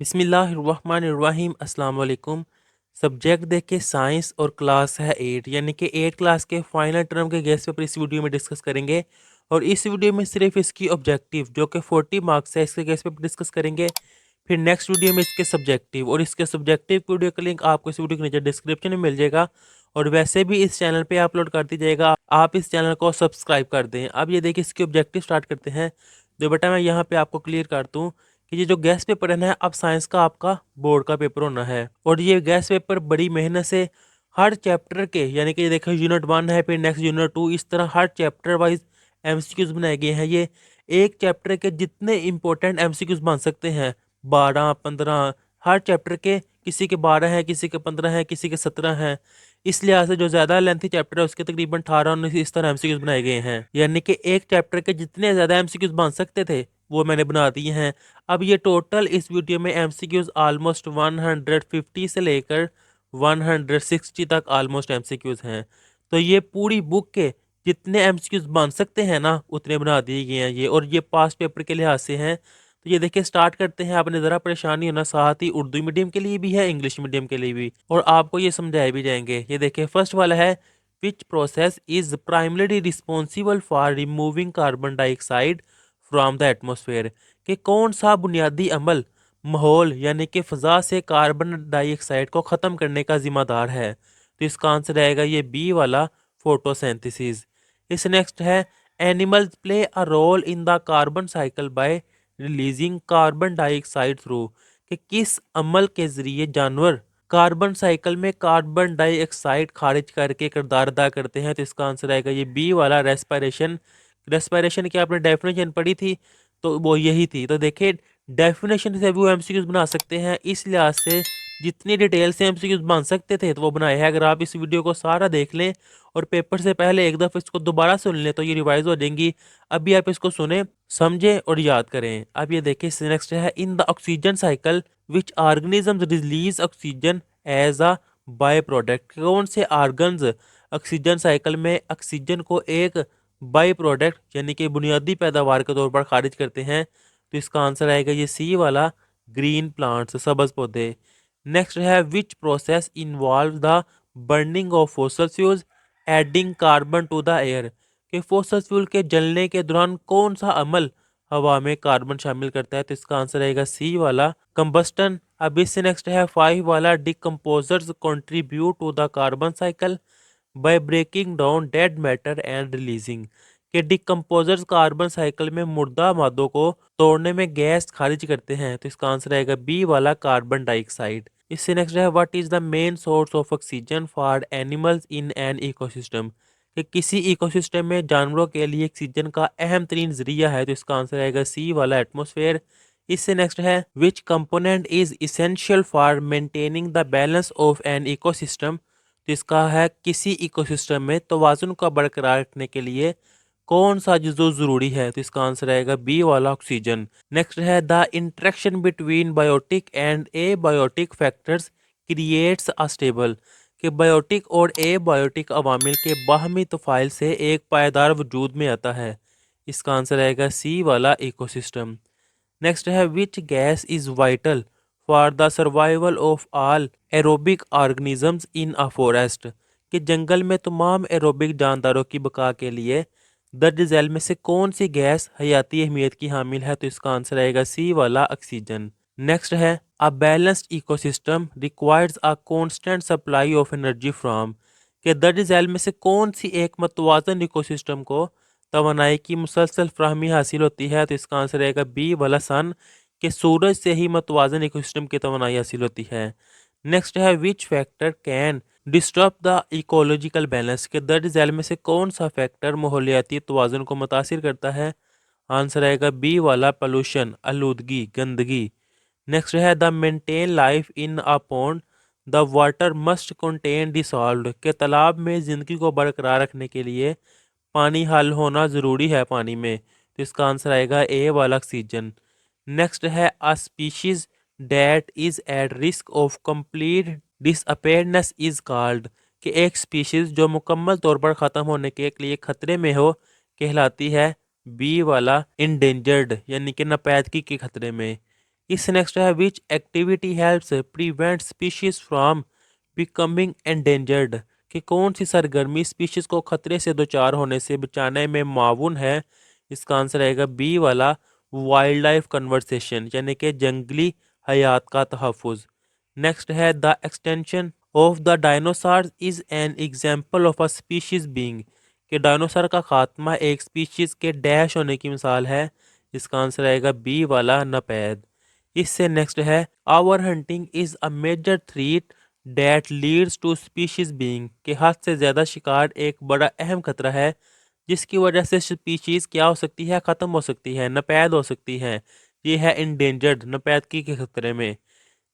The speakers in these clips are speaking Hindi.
बिस्मिल्लाहिर्रहमानिर्रहीम अस्सलाम वालेकुम। सब्जेक्ट देखे साइंस और क्लास है 8 यानी कि 8 क्लास के फाइनल टर्म के गेस्ट पेपर इस वीडियो में डिस्कस करेंगे। और इस वीडियो में सिर्फ इसकी ऑब्जेक्टिव जो कि 40 मार्क्स है इसके गेस्ट पेपर डिस्कस करेंगे। फिर नेक्स्ट वीडियो में इसके सब्जेक्टिव और इसके सब्जेक्टिव वीडियो का लिंक आपको इस वीडियो के नीचे डिस्क्रिप्शन में मिल जाएगा। और वैसे भी इस चैनल पे अपलोड कर दी जाएगा, आप इस चैनल को सब्सक्राइब कर दें। अब ये देखिए इसके ऑब्जेक्टिव स्टार्ट करते हैं। तो बेटा मैं यहाँ पे आपको क्लियर कर दूँ कि ये जो गेस्ट पेपर है ना, अब साइंस का आपका बोर्ड का पेपर होना है। और ये गेस्ट पेपर बड़ी मेहनत से हर चैप्टर के यानी कि ये देखो यूनिट 1 है, फिर नेक्स्ट यूनिट 2, इस तरह हर चैप्टर वाइज एमसीक्यूज बनाए गए हैं। ये एक चैप्टर के जितने इंपॉर्टेंट एमसीक्यूज बन सकते हैं 12 15, हर चैप्टर के किसी के 12 हैं, किसी के 15 हैं, किसी के 17 हैं। इस लिहाज से जो ज़्यादा लेंथी चैप्टर है उसके तकरीबन 18-19 इस तरह एमसीक्यूज बनाए गए हैं। यानी कि एक चैप्टर के जितने ज़्यादा एमसीक्यूज बन सकते थे वो मैंने बना दिए हैं। अब ये टोटल इस वीडियो में एमसीक्यूज ऑलमोस्ट 150 से लेकर 160 तक ऑलमोस्ट एमसीक्यूज हैं। तो ये पूरी बुक के जितने एमसीक्यूज बन सकते हैं ना उतने बना दिए गए हैं ये। और ये पास्ट पेपर के लिहाज से हैं। तो ये देखिए स्टार्ट करते हैं। आपने ज़रा परेशानी होना, साथ ही उर्दू मीडियम के लिए भी है, इंग्लिश मीडियम के लिए भी, और आपको ये समझाए भी जाएंगे। ये देखिए फर्स्ट वाला है, which process is primary responsible for removing carbon dioxide from the atmosphere. कि कौन सा बुनियादी अमल माहौल यानी कि फ़ज़ा से कार्बन डाइऑक्साइड को ख़त्म करने का ज़िम्मेदार है। तो इसका आंसर आएगा ये बी वाला, फोटोसिंथेसिस। इस नेक्स्ट है, animals play a role in the carbon cycle by releasing carbon dioxide through. कि किस अमल के ज़रिए जानवर कार्बन साइकिल में कार्बन डाइऑक्साइड खारिज करके किरदार अदा करते हैं। तो इसका आंसर आएगा ये बी वाला, रेस्पिरेशन। रेस्पिरेशन की आपने डेफिनेशन पढ़ी थी तो वो यही थी। तो देखिए डेफिनेशन से भी वो एमसीक्यूज बना सकते हैं। इस लिहाज से जितनी डिटेल से एमसीक्यूज बन सकते थे तो वो बनाए हैं। अगर आप इस वीडियो को सारा देख लें और पेपर से पहले एक दफ़ा इसको दोबारा सुन लें तो ये रिवाइज हो जाएंगी। अभी आप इसको सुने, समझें और याद करें। अब ये देखिए नेक्स्ट है, in the oxygen cycle which organisms release oxygen as a by product. कौन से ऑर्गन्स ऑक्सीजन साइकिल में ऑक्सीजन को एक बाई प्रोडक्ट यानी कि बुनियादी पैदावार के तौर पर खारिज करते हैं। तो इसका आंसर आएगा ये सी वाला, ग्रीन प्लांट्स, सब्ज पौधे। नेक्स्ट है, which process involve the burning of fossil fuels adding carbon to the air. कि फॉसल फ्यूल के जलने के दौरान कौन सा अमल हवा में कार्बन शामिल करता है। तो इसका आंसर आएगा सी वाला, कंबस्टन। अब इससे नेक्स्ट है 5 वाला, decomposers contribute to the carbon cycle by breaking down dead matter and releasing. के डिकम्पोजर्स कार्बन साइकिल में मुर्दा मादों को तोड़ने में गैस खारिज करते हैं। तो इसका आंसर आएगा बी वाला, कार्बन डाइऑक्साइड। इससे नेक्स्ट है, what is the main source of oxygen for animals in an ecosystem. कि किसी इकोसिस्टम में जानवरों के लिए ऑक्सीजन का अहम तरीन जरिया है। तो इसका आंसर आएगा सी वाला, एटमोसफेयर। इससे नेक्स्ट है, विच component is essential for maintaining the balance of an ecosystem. तो इसका है, किसी इकोसिस्टम में तवाज़ुन को बरकरार रखने के लिए कौन सा जुज़ो ज़रूरी है। तो इसका आंसर आएगा बी वाला, ऑक्सीजन। नेक्स्ट है, the interaction between biotic and abiotic factors creates a stable. कि बायोटिक और ए बायोटिक अवामिल के बाहमी तफ़ाइल से एक पायदार वजूद में आता है। इसका आंसर आएगा सी वाला, इकोसिस्टम। नेक्स्ट है, which gas is vital for the survival of all aerobic organisms in a forest. कि जंगल में तमाम एरोबिक जानदारों की बका के लिए दर्ज झैल में से कौन सी गैस हयाती अहमियत की हामिल है। तो इसका आंसर आएगा सी वाला, ऑक्सीजन। नेक्स्ट है, a balanced ecosystem requires a constant supply of energy from. के दर्ज झैल में से कौन सी एक मतवाजन इकोसिस्टम को तवानाई की मुसलसल फ्राहमी हासिल होती है। तो इसका आंसर आएगा बी वाला, सन। के सूरज से ही मतवाजन इकोसिस्टम की तवानाई हासिल होती है। नेक्स्ट है, which factor can disturb the ecological balance. के दर्ज झैल में से कौन सा फैक्टर माहौलियाती तवाज़ुन को मुतासिर करता है। आंसर आएगा बी वाला, पॉल्यूशन, आलूदगी, गंदगी। नेक्स्ट है, the maintain life in a pond the water must contain dissolved. के तालाब में ज़िंदगी को बरकरार रखने के लिए पानी हल होना ज़रूरी है पानी में। तो इसका आंसर आएगा ए वाला, ऑक्सीजन। नेक्स्ट है, a species that is at risk of complete disappearance is called. कि एक स्पीशीज जो मुकम्मल तौर पर ख़त्म होने के लिए खतरे में हो कहलाती है बी वाला, इंडेंजर्ड यानी कि नापैदगी के खतरे में। इस नेक्स्ट है which activity helps prevent species from becoming endangered, कि कौन सी सरगर्मी स्पीशीज को खतरे से दो होने से बचाने में मावून है। इसका आंसर रहेगा बी वाला वाइल्ड लाइफ कन्वर्सेशन, यानी कि जंगली हयात का तहफ़्फ़ुज़। नेक्स्ट है the extension of the dinosaur is an example of a species being, कि डायनासोर का खात्मा एक स्पीशीज के डैश होने की मिसाल है। इसका आंसर आएगा बी वाला नपैद। इससे नेक्स्ट है over hunting is a major threat that leads to species being, के हद से ज़्यादा शिकार एक बड़ा अहम खतरा है जिसकी वजह से स्पीशीज क्या हो सकती है, ख़त्म हो सकती है, नपैद हो सकती है। ये है इंडेंजर्ड, नपैदगी के खतरे में।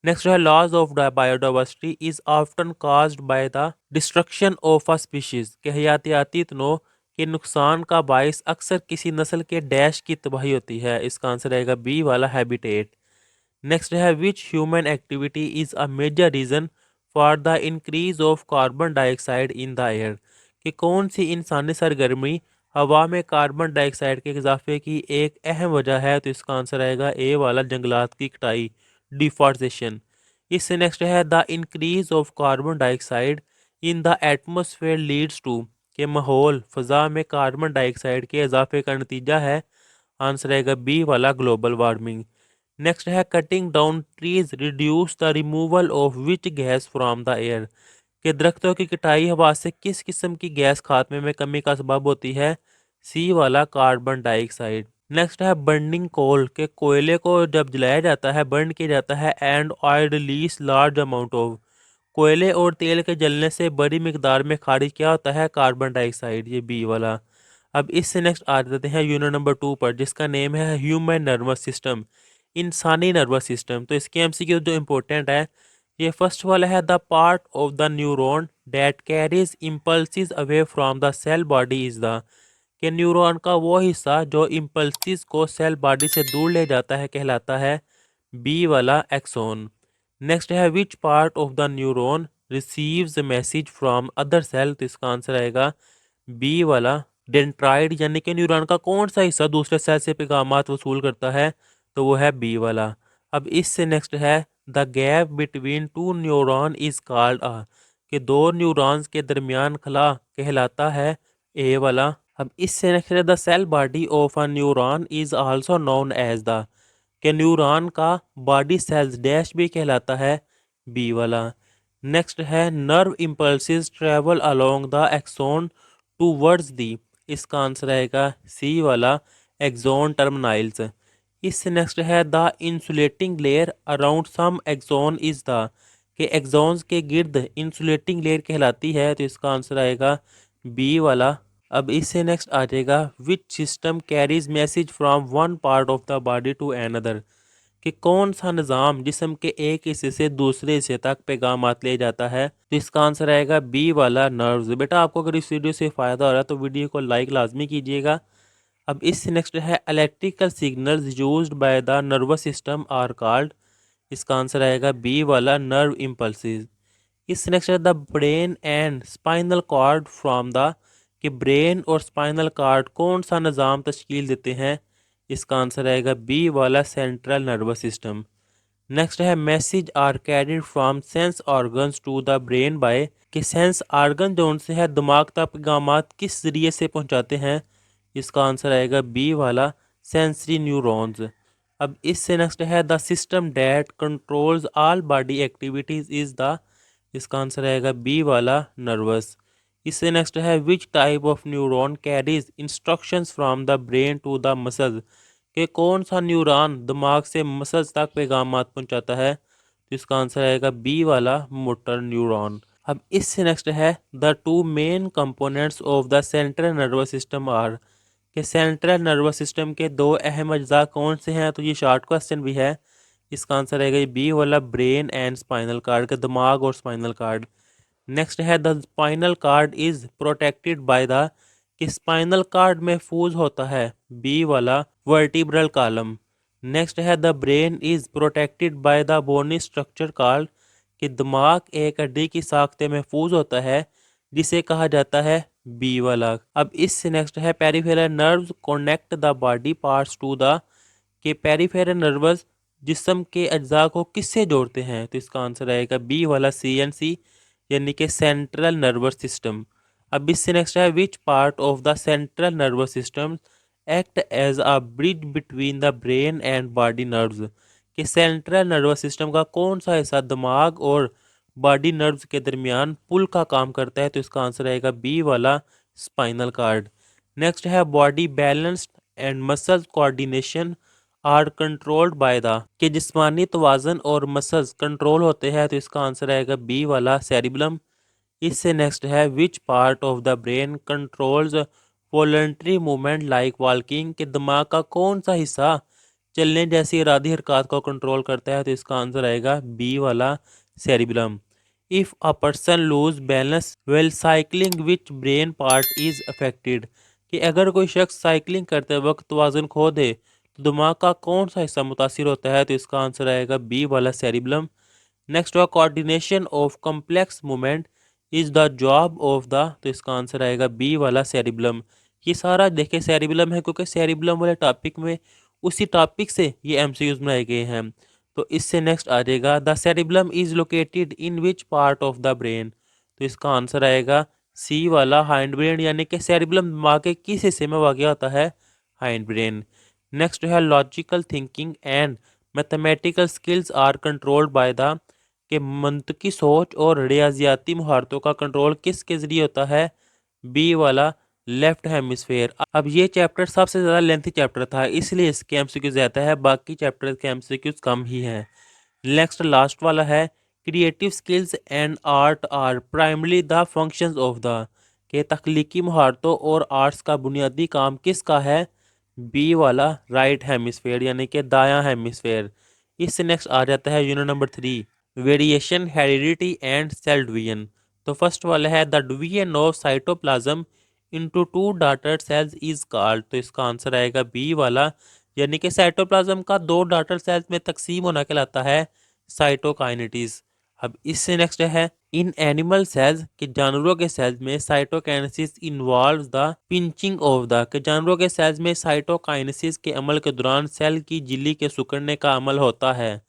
नेक्स्ट है loss of biodiversity is often caused by the destruction of a species, के हयातियाती तनों के नुकसान का बायस अक्सर किसी नस्ल के डैश की तबाही होती है। इसका आंसर रहेगा बी वाला हैबिटेट। नेक्स्ट है which human activity is a major reason for the increase of carbon dioxide in the air, कि कौन सी इंसानी सरगर्मी हवा में कार्बन डाइऑक्साइड के इजाफे की एक अहम वजह है। तो इसका आंसर आएगा ए वाला जंगलात की कटाई, डिफॉरेस्टेशन। इससे नेक्स्ट है the increase of carbon dioxide in the atmosphere leads to, के माहौल फ़ज़ा में कार्बन डाइऑक्साइड के इजाफे का नतीजा है। आंसर रहेगा बी वाला ग्लोबल वार्मिंग। नेक्स्ट है cutting down trees reduce the removal of which gas from the air, के दरख्तों की कटाई हवा से किस किस्म की गैस खात्मे में कमी का सबब होती है। सी वाला कार्बन डाइऑक्साइड। नेक्स्ट है बर्निंग कोल, के कोयले को जब जलाया जाता है, बर्न किया जाता है, and oil release large amount of, कोयले और तेल के जलने से बड़ी मिकदार में खारिज क्या होता है, कार्बन डाइऑक्साइड। ये बी वाला। अब इससे नेक्स्ट आ जाते हैं यूनिट नंबर 2 पर, जिसका नेम है ह्यूमन नर्वस सिस्टम, इंसानी नर्वस सिस्टम। तो इसके एमसीक्यू जो इम्पोर्टेंट है, ये फर्स्ट वाला है the part of the neuron that carries impulses away from the cell body is the, के न्यूरॉन का वो हिस्सा जो इम्पल्सिस को सेल बॉडी से दूर ले जाता है कहलाता है बी वाला एक्सोन। नेक्स्ट है which part of the neuron receives message from other cell, तो इसका आंसर आएगा बी वाला डेंड्राइट, यानी कि न्यूरॉन का कौन सा हिस्सा दूसरे सेल से पैगामात वसूल करता है, तो वो है बी वाला। अब इससे नेक्स्ट है the gap between two neuron is called a, कि दो न्यूरॉन्स के दरमियान खला कहलाता है ए वाला। अब इससे नेक्स्ट है the cell body of a neuron is also known as the, के न्यूरॉन का बॉडी सेल्स डैश भी कहलाता है बी वाला। नेक्स्ट है nerve impulses travel along the axon towards the, इसका आंसर रहेगा सी वाला एक्सोन टर्मिनाइल्स। इससे नेक्स्ट है the insulating layer around some axon is the, के एक्सोन्स के गिर्द इंसुलेटिंग लेयर कहलाती है। तो इसका आंसर आएगा बी वाला। अब इससे नेक्स्ट आ जाएगा which system carries message from one part of the body to another, कि कौन सा निज़ाम जिस्म के एक हिस्से से दूसरे हिस्से तक पैगामात ले जाता है। तो इसका आंसर आएगा बी वाला नर्व्स। बेटा आपको अगर इस वीडियो से फ़ायदा हो रहा है तो वीडियो को लाइक लाजमी कीजिएगा। अब इससे नेक्स्ट है electrical signals used by the nervous system are called, इसका आंसर आएगा बी वाला नर्व इम्पल्सिस। इस नेक्स्ट है the brain and spinal cord from the, कि ब्रेन और स्पाइनल कॉर्ड कौन सा निज़ाम तश्कील देते हैं। इसका आंसर आएगा बी वाला सेंट्रल नर्वस सिस्टम। नेक्स्ट है message are carried from sense organs to the brain by, कि सेंस ऑर्गन जो उनसे है दिमाग तक पैगामात किस जरिए से पहुंचाते हैं। इसका आंसर आएगा बी वाला सेंसरी न्यूरॉन्स। अब इससे नेक्स्ट है the system that controls all body activities is the, इसका आंसर आएगा बी वाला नर्वस। इससे नेक्स्ट है which type of neuron carries instructions from the brain to the muscles, कि कौन सा न्यूरॉन दिमाग से मसल्स तक पैगामात पहुंचाता है। तो इसका आंसर आएगा बी वाला मोटर न्यूरॉन। अब इससे नेक्स्ट है the two main components of the central nervous system are, कि सेंट्रल नर्वस सिस्टम के दो अहम अज्जा कौन से हैं। तो ये शॉर्ट क्वेश्चन भी है। इसका आंसर रहेगा बी वाला ब्रेन एंड स्पाइनल कार्ड, के दिमाग और स्पाइनल कार्ड। नेक्स्ट है the spinal cord is protected by the, कि स्पाइनल कार्ड महफूज होता है बी वाला वर्टिब्रल कॉलम। नेक्स्ट है the brain is protected by the bony structure called, कि दिमाग एक हड्डी की साख्ते महफूज होता है जिसे कहा जाता है बी वाला। अब इससे नेक्स्ट है peripheral nerves connect the body parts to the, के पेरिफेरल नर्व्स जिस्म के अज्जा को किससे जोड़ते हैं? तो इसका आंसर आएगा बी वाला CNC यानी कि सेंट्रल नर्वस सिस्टम। अब इससे नेक्स्ट है which part of the central nervous system act as a bridge between the brain and body nerves, कि सेंट्रल नर्वस सिस्टम का कौन सा हिस्सा दिमाग और बॉडी नर्व्स के दरमियान पुल का काम करता है? तो इसका आंसर आएगा बी वाला स्पाइनल कार्ड। नेक्स्ट है body balanced and muscle coordination are controlled by the, के जिस्मानी तवाज़ुन और मसल्स कंट्रोल होते हैं? तो इसका आंसर आएगा बी वाला सेरिबलम। इससे नेक्स्ट है which part of the brain controls voluntary movement like walking, के दिमाग का कौन सा हिस्सा चलने जैसी इरादी हरकत को कंट्रोल करता है? तो इसका आंसर आएगा बी वाला cerebellum. If a person lose balance while cycling which brain part is affected, कि अगर कोई शख्स साइकिलिंग करते वक्त तवाज़ुन खो दे तो दिमाग का कौन सा हिस्सा मुतासिर होता है? तो इसका आंसर आएगा बी वाला सेरिबलम। नेक्स्ट हुआ coordination of complex movement is the job of the, तो इसका आंसर आएगा बी वाला सेरिबलम। ये सारा देखे सेरिबलम है क्योंकि सेरिबलम वाले टॉपिक में उसी टॉपिक से ये एमसीक्यूज बनाए गए हैं। तो इससे नेक्स्ट आ जाएगा the cerebellum is located in which part of the brain, तो इसका आंसर आएगा सी वाला हाइंड ब्रेन, यानी कि सेरिबलम दिमाग के किस हिस्से में वाक़ होता है? Hind brain. नेक्स्ट है logical thinking and mathematical skills are controlled by the, के मंतकी सोच और रियाजियाती महारतों का कंट्रोल किसके ज़रिए होता है? बी वाला लेफ्ट हेमिस्फेयर। अब ये चैप्टर सबसे ज़्यादा लेंथी चैप्टर था इसलिए इसके एमसीक्यू ज़्यादा है, बाकी चैप्टर के एमसीक्यूज कम ही हैं। नेक्स्ट लास्ट वाला है creative skills and art are primary the functions of the, के तख्लीकी महारतों और आर्ट्स का बुनियादी काम किसका है? बी वाला राइट हेमिस्फेयर यानी कि दायां हेमिस्फेयर। इससे नेक्स्ट आ जाता है unit number 3 variation heredity and cell division. तो फर्स्ट वाला है the division of cytoplasm into two daughter cells is called, तो इसका आंसर आएगा बी वाला, यानी कि साइटोप्लाज्म का दो डॉटर सेल्स में तकसीम होना कहलाता है साइटोकाइनेटिस। अब इससे नेक्स्ट है इन एनिमल सेल्स, के जानवरों के सेल्स में cytokinesis involves the pinching of the, के जानवरों के सेल्स में साइटोकाइनेसिस के अमल के दौरान सेल की झिल्ली के सिकुड़ने का अमल होता है।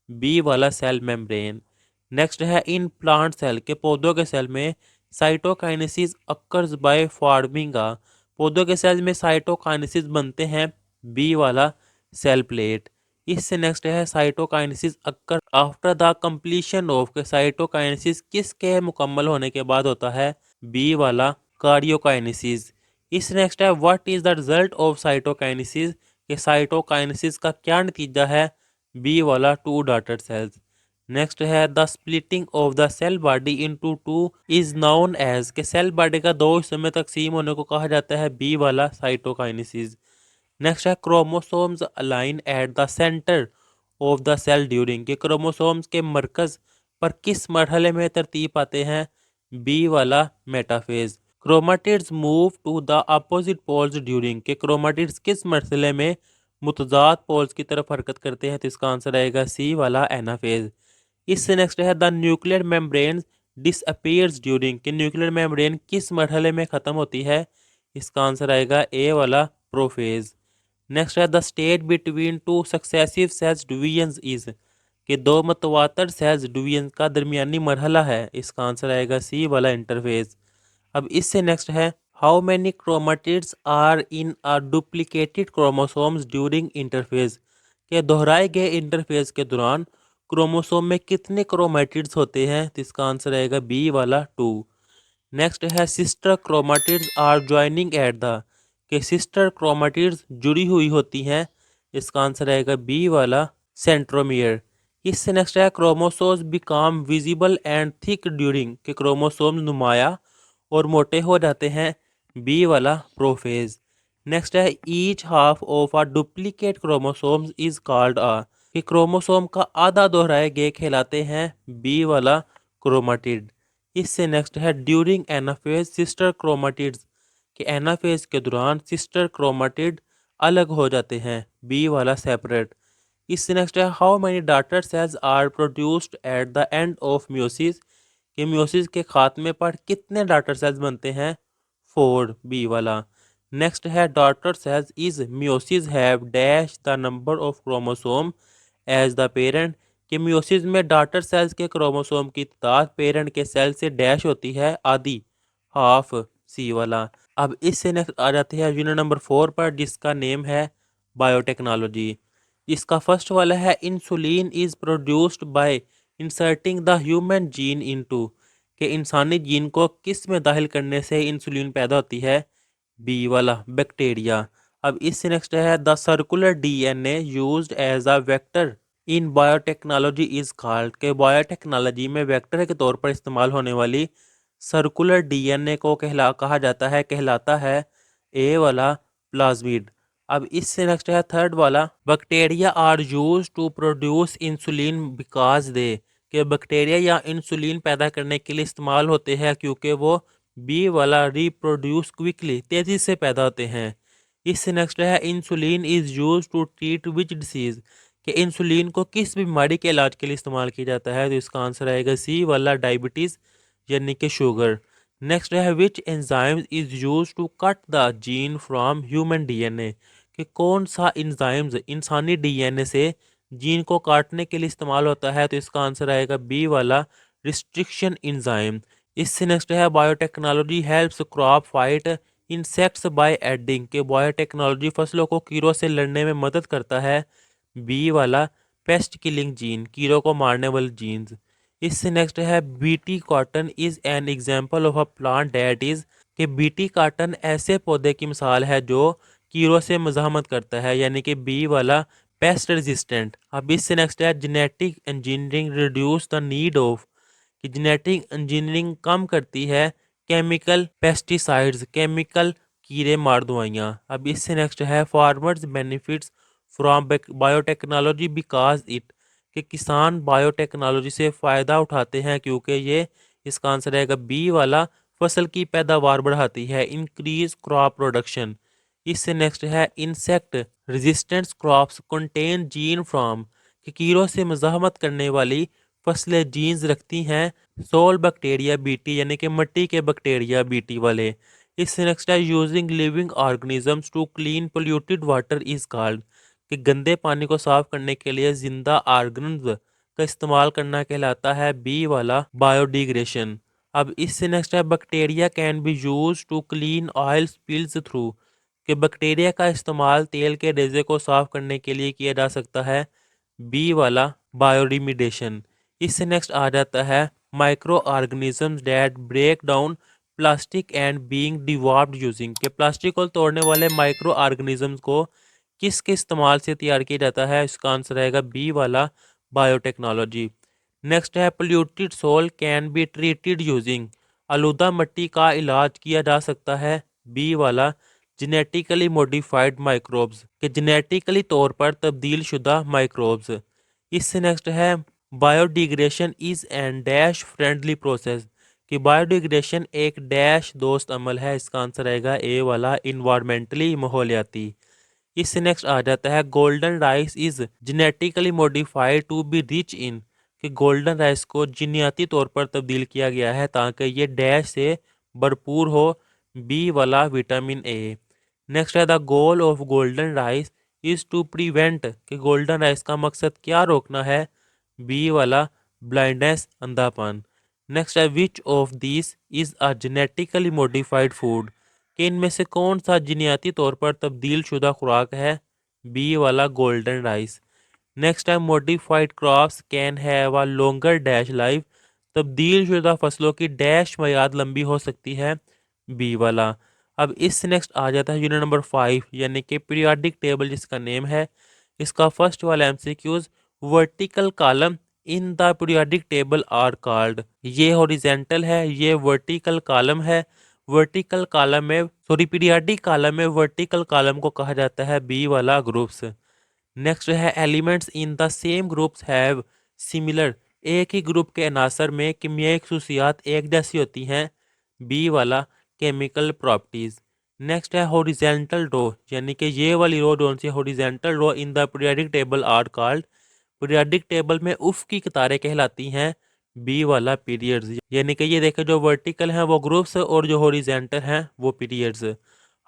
बी वाला सेल मेम्ब्रेन। नेक्स्ट है इन प्लांट सेल, के पौधों के सेल में साइटोकाइनेसिस अक्कर्स बाय फॉर्मिंग आ, पौधों के सेल में साइटोकाइनेसिस बनते हैं। बी वाला सेल प्लेट। इससे नेक्स्ट है cytokinesis occur after the completion of, के साइटोकाइनेसिस किसके मुकम्मल होने के बाद होता है? बी वाला कार्डियोकाइनेसिस। इस नेक्स्ट है what is the result of cytokinesis, के साइटोकाइनेसिस का क्या नतीजा है? बी वाला टू डॉटर सेल्स। नेक्स्ट है the splitting of the cell body into two is known as, के सेल बॉडी का दो हिस्सों में तकसीम होने को कहा जाता है। बी वाला साइटोकाइनेसिस। नेक्स्ट है chromosomes align at the centre of the cell during, के क्रोमोसोम्स के मरकज पर किस मरहले में तरतीब पाते हैं? बी वाला metaphase. Chromatids move to the opposite poles during, के क्रोमाटिड्स किस मरहले में मुतजाद पोल्स की तरफ हरकत करते हैं? तो इसका आंसर आएगा सी वाला एनाफेज। इससे नेक्स्ट है the nuclear membrane disappears during, कि न्यूक्लियर मेम्ब्रेन किस मरहले में ख़त्म होती है? इसका आंसर आएगा ए वाला प्रोफेज। नेक्स्ट है the state between two successive cells division is, कि दो मतवातर सेल्स डिवीजन का दरमियानी मरहला है। इसका आंसर आएगा सी वाला इंटरफेज। अब इससे नेक्स्ट है how many chromatids are in a duplicated chromosomes during interphase, के दोहराए गए इंटरफेज के दौरान क्रोमोसोम में कितने क्रोमेटिड्स होते हैं? तो इसका आंसर आएगा बी वाला 2। नेक्स्ट है sister chromatids are joining at the, के सिस्टर क्रोमेटिड्स जुड़ी हुई होती हैं। इसका आंसर आएगा बी वाला सेंट्रोमियर। इससे नेक्स्ट है chromosomes become visible and thick during, के क्रोमोसोम्स नुमाया और मोटे हो जाते हैं। बी वाला प्रोफेज। नेक्स्ट है each half of a duplicate chromosomes is called a, कि क्रोमोसोम का आधा दोहराए गए कहलाते हैं। बी वाला क्रोमाटिड। इससे नेक्स्ट है ड्यूरिंग एनाफेज सिस्टर क्रोमाटिड्स, कि एनाफेज के दौरान सिस्टर क्रोमाटिड अलग हो जाते हैं। बी वाला सेपरेट। इससे नेक्स्ट है how many daughter cells are produced at the end of meiosis, कि म्योसिस के खात्मे पर कितने डॉटर सेल्स बनते हैं? 4। बी वाला। नेक्स्ट है daughter cells is meiosis have dash the number of chromosome as the parent कि मियोसिस में डॉटर सेल्स के क्रोमोसोम की तादाद पेरेंट के सेल से डैश होती है आधी, हाफ, सी वाला। अब इससे नेक्स्ट आ जाते हैं यूनिट नंबर 4 पर, जिसका नेम है बायोटेक्नोलॉजी। इसका फर्स्ट वाला है insulin is produced by inserting the human gene into कि इंसानी जीन को किस में दाखिल करने से इंसुलिन पैदा होती है, बी वाला, बैक्टीरिया। अब इससे नेक्स्ट है the circular DNA used as a vector in biotechnology is called के बायोटेक्नोलॉजी में वेक्टर के तौर पर इस्तेमाल होने वाली सर्कुलर डीएनए को कहलाता है ए वाला, प्लाज्मिड। अब इससे नेक्स्ट है थर्ड वाला, bacteria are use to produce insulin because they कि बैक्टीरिया या इंसुलिन पैदा करने के लिए इस्तेमाल होते हैं क्योंकि वो बी वाला रिप्रोड्यूस क्विकली, तेज़ी से पैदा होते हैं। इससे नेक्स्ट है insulin is use to treat which disease कि इंसुलिन को किस बीमारी के इलाज के लिए इस्तेमाल किया जाता है, तो इसका आंसर आएगा सी वाला, डायबिटीज़ यानी कि शुगर। नेक्स्ट है which enzymes is use to cut the gene from human DNA कि कौन सा एंजाइम्स इंसानी डीएनए से जीन को काटने के लिए इस्तेमाल होता है, तो इसका आंसर आएगा बी वाला, रिस्ट्रिक्शन एंजाइम। इससे नेक्स्ट है biotechnology helps crop fight insects by adding के बायोटेक्नोलॉजी फसलों को कीड़ों से लड़ने में मदद करता है, बी वाला, पेस्ट किलिंग जीन, कीड़ों को मारने वाले जीन्स। इससे नेक्स्ट है BT cotton is an example of a plant that is कि बीटी कॉटन ऐसे पौधे की मिसाल है जो कीड़ों से मज़ाहमत करता है, यानी कि बी वाला, पेस्ट रेजिस्टेंट। अब इससे नेक्स्ट है genetic engineering reduce the need of कि जेनेटिक इंजीनियरिंग कम करती है केमिकल पेस्टिसाइड्स, केमिकल कीड़े मार दवाइयाँ। अब इससे नेक्स्ट है farmers benefits from biotechnology because it कि किसान बायोटेक्नोलॉजी से फ़ायदा उठाते हैं क्योंकि ये, इसका आंसर रहेगा बी वाला, फसल की पैदावार बढ़ाती है, इंक्रीज क्रॉप प्रोडक्शन। इससे नेक्स्ट है insect resistance crops contain gene from कि कीड़ों से मज़ाहमत करने वाली फसलें जीन्स रखती हैं सोल बैक्टीरिया बीटी, यानी कि मिट्टी के बैक्टीरिया बीटी वाले। इससे नेक्स्ट है using living organisms to clean polluted water is called कि गंदे पानी को साफ करने के लिए जिंदा ऑर्गेनिज्म का इस्तेमाल करना कहलाता है, बी वाला, बायोडिग्रेशन। अब इससे नेक्स्ट है bacteria can be use to clean oil spills through कि बैक्टीरिया का इस्तेमाल तेल के रेजे को साफ करने के लिए किया जा सकता है, बी वाला, बायोरिमिडेशन। इससे नेक्स्ट आ जाता है microorganisms that break down plastic and being devolved using के प्लास्टिक को तोड़ने वाले माइक्रो ऑर्गेनिजम्स को किसके इस्तेमाल से तैयार किया जाता है, इसका आंसर रहेगा बी वाला, बायोटेक्नोलॉजी। नेक्स्ट है polluted soil can be treated using आलूदा मिट्टी का इलाज किया जा सकता है, बी वाला, जेनेटिकली मॉडिफाइड माइक्रोब्स के जेनेटिकली तौर पर तब्दील शुदा माइक्रोब्स। इससे नेक्स्ट है biodegradation is an dash friendly process कि बायोडिग्रेशन एक डैश दोस्त अमल है, इसका आंसर रहेगा ए वाला, इन्वायरमेंटली, माहौलियाती। इससे नेक्स्ट आ जाता है golden rice is genetically modified to be rich in कि गोल्डन राइस को जीनियाती तौर पर तब्दील किया गया है ताकि ये डैश से भरपूर हो, बी वाला, विटामिन ए। नेक्स्ट है the goal of golden rice is to prevent कि गोल्डन राइस का मकसद क्या रोकना है, बी वाला, ब्लाइंडनेस, अंधापन। नेक्स्ट है which of this is a genetically modified food कि इनमें से कौन सा जीनियाती तौर पर तब्दील शुदा खुराक है, बी वाला, गोल्डन राइस। नेक्स्ट है modified crops can have a longer dash life तब्दील शुदा फसलों की डैश मियाद लंबी हो सकती है, बी वाला। अब इससे नेक्स्ट आ जाता है यूनिट नंबर 5 यानी कि पीरियाडिक टेबल, जिसका नेम है। इसका फर्स्ट वाला MCQs vertical column in the periodic table are called, ये हॉरिजेंटल है, ये वर्टिकल कॉलम है। वर्टिकल कॉलम में, सॉरी, पीरियाडिक कॉलम में वर्टिकल कॉलम को कहा जाता है, बी वाला, ग्रुप्स। नेक्स्ट है elements in the same groups have similar एक ही ग्रुप के अनासर में कीमियाई खसूसियात एक जैसी होती हैं, बी वाला, केमिकल प्रॉपर्टीज। नेक्स्ट है हॉरिजेंटल रो यानी कि ये वाली रो जो सी horizontal row in the periodic table are called, periodic table में उफ की कतारें कहलाती हैं, बी वाला, पीरियड्स। यानी कि ये देखें जो वर्टिकल हैं वो ग्रुप्स और जो हॉरिजेंटल हैं वो periods.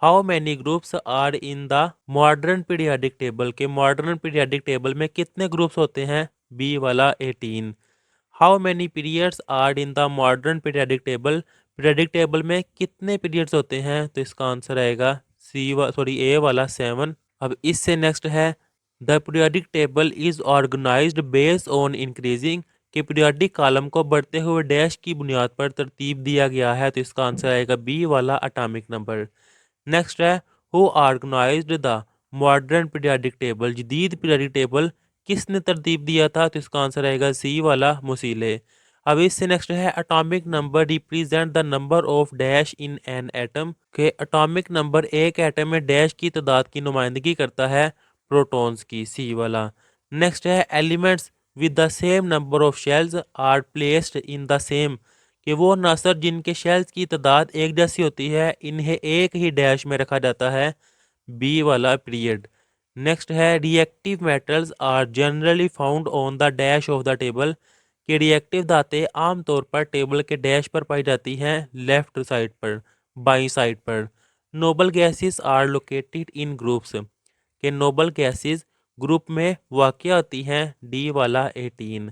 How many groups are in the modern periodic table के मॉडर्न पीरियाडिक टेबल में कितने ग्रुप्स होते हैं? बी वाला 18। How many periods are in the modern periodic table periodic table में कितने पीरियड्स होते हैं? तो इसका आंसर आएगा ए वाला 7। अब इससे नेक्स्ट है the periodic table is organised based on increasing के पीरियोडिक कॉलम को बढ़ते हुए डैश की बुनियाद पर तरतीब दिया गया है। तो इसका आंसर आएगा बी वाला एटॉमिक नंबर। नेक्स्ट है who organised the modern periodic table जदीद पीरियोडिक टेबल किसने तरतीब दिया था? तो इसका आंसर आएगा सी वाला मोसीले। अब इससे नेक्स्ट है atomic number represent the number of dash in an atom के एटॉमिक नंबर एक एटम में डैश की तादाद की नुमाइंदगी करता है प्रोटॉन्स की, सी वाला। नेक्स्ट है elements with the same number of shells are placed in the same कि वो अनासर जिनके शेल्स की तादाद एक जैसी होती है इन्हें एक ही डैश में रखा जाता है, बी वाला पीरियड। नेक्स्ट है reactive metals are generally found on the dash of the table कि रिएक्टिव धातें आमतौर पर टेबल के डैश पर पाई जाती हैं लेफ्ट साइड पर, बाई साइड पर। Noble gases are located in groups के नोबल गैसेस ग्रुप में वाक़ होती हैं, डी वाला 18।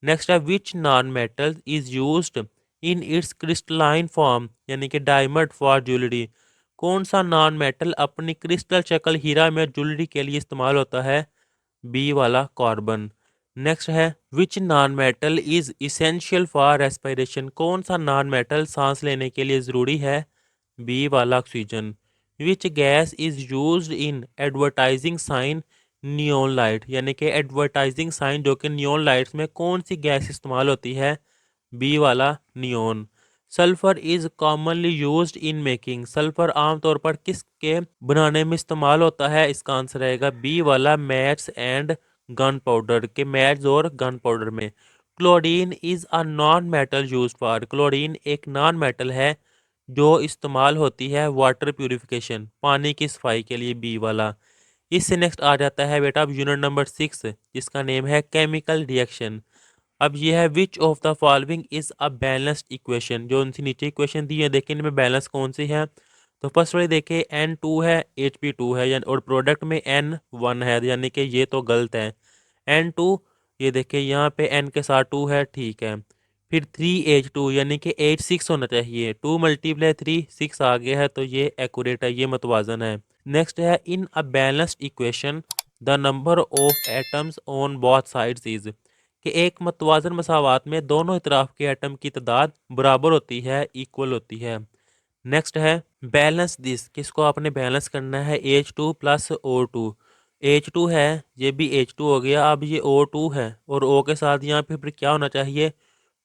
नेक्स्ट है which non metal is used in its crystalline form यानी कि डायमंड फॉर ज्वेलरी कौन सा नॉन मेटल अपनी क्रिस्टल शक्ल हीरा में ज्वेलरी के लिए इस्तेमाल होता है? बी वाला कार्बन। नेक्स्ट है which non metal is essential for respiration कौन सा नॉन मेटल सांस लेने के लिए ज़रूरी है? बी वाला oxygen. Which gas is used in advertising sign neon light यानी कि एडवर्टाइजिंग साइन जो कि नियोन लाइट्स में कौन सी गैस इस्तेमाल होती है? बी वाला neon. Sulphur is commonly used in making sulphur आमतौर पर किसके बनाने में इस्तेमाल होता है? इसका आंसर रहेगा बी वाला मैच एंड गन पाउडर के मैच और गन पाउडर में। Chlorine is a non metal use for chlorine एक नॉन मेटल है जो इस्तेमाल होती है वाटर प्यूरिफिकेशन पानी की सफाई के लिए, बी वाला। इससे नेक्स्ट आ जाता है बेटा अब यूनिट नंबर 6 जिसका नेम है केमिकल रिएक्शन। अब ये है which of the following is a balanced equation जो उनसे नीचे इक्वेशन दी है देखें इनमें बैलेंस कौन सी है। तो फर्स्ट वाली देखिए N2 है Hp2 है यानी और प्रोडक्ट में N1 है यानी कि ये तो गलत है। N2 ये देखिए यहाँ पे N के साथ 2 है, ठीक है। फिर 3H2 यानी कि H6 होना चाहिए, 2 मल्टीप्लाई 3 6 आ गया है तो ये एक्यूरेट है, ये मतवाजन है। नेक्स्ट है in a balanced equation the number of atoms on both sides is कि एक मतवाजन मसावात में दोनों इतराफ के एटम की तादाद बराबर होती है, इक्वल होती है। नेक्स्ट है बैलेंस दिस किसको आपने बैलेंस करना है H2 प्लस O2। H2 है ये भी H2 हो गया, अब ये O2 है और O के साथ यहाँ पे फिर क्या होना चाहिए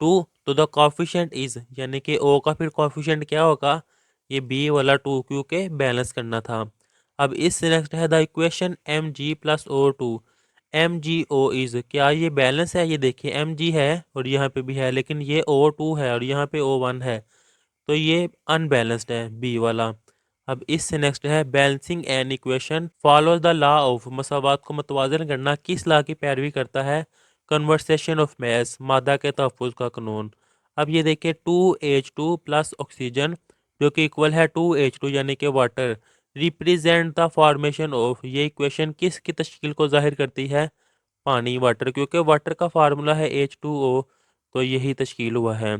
2 तो द कॉफिशेंट इज यानी कि O का फिर कॉफिशेंट क्या होगा ये B वाला 2 क्योंकि बैलेंस करना था। अब इससे नेक्स्ट है the equation Mg plus O2 MgO is क्या ये बैलेंस है? ये देखिए Mg है और यहाँ पे भी है लेकिन ये O2 है और यहाँ पे O1 है तो ये अनबैलेंस्ड है, बी वाला। अब इससे नेक्स्ट है balancing an equation follow the law of मसावात को मतवाजन करना किस लॉ की पैरवी करता है? कन्वर्सेशन ऑफ मैस मादा के तहफ़्फ़ुज़ का कानून। अब ये देखिए 2H2 प्लस ऑक्सीजन जो कि इक्वल है 2H2 यानी कि water represent the formation of ये इक्वेशन किस की तश्कील को जाहिर करती है? पानी वाटर क्योंकि वाटर का फार्मूला है H2O तो यही तश्कील हुआ है।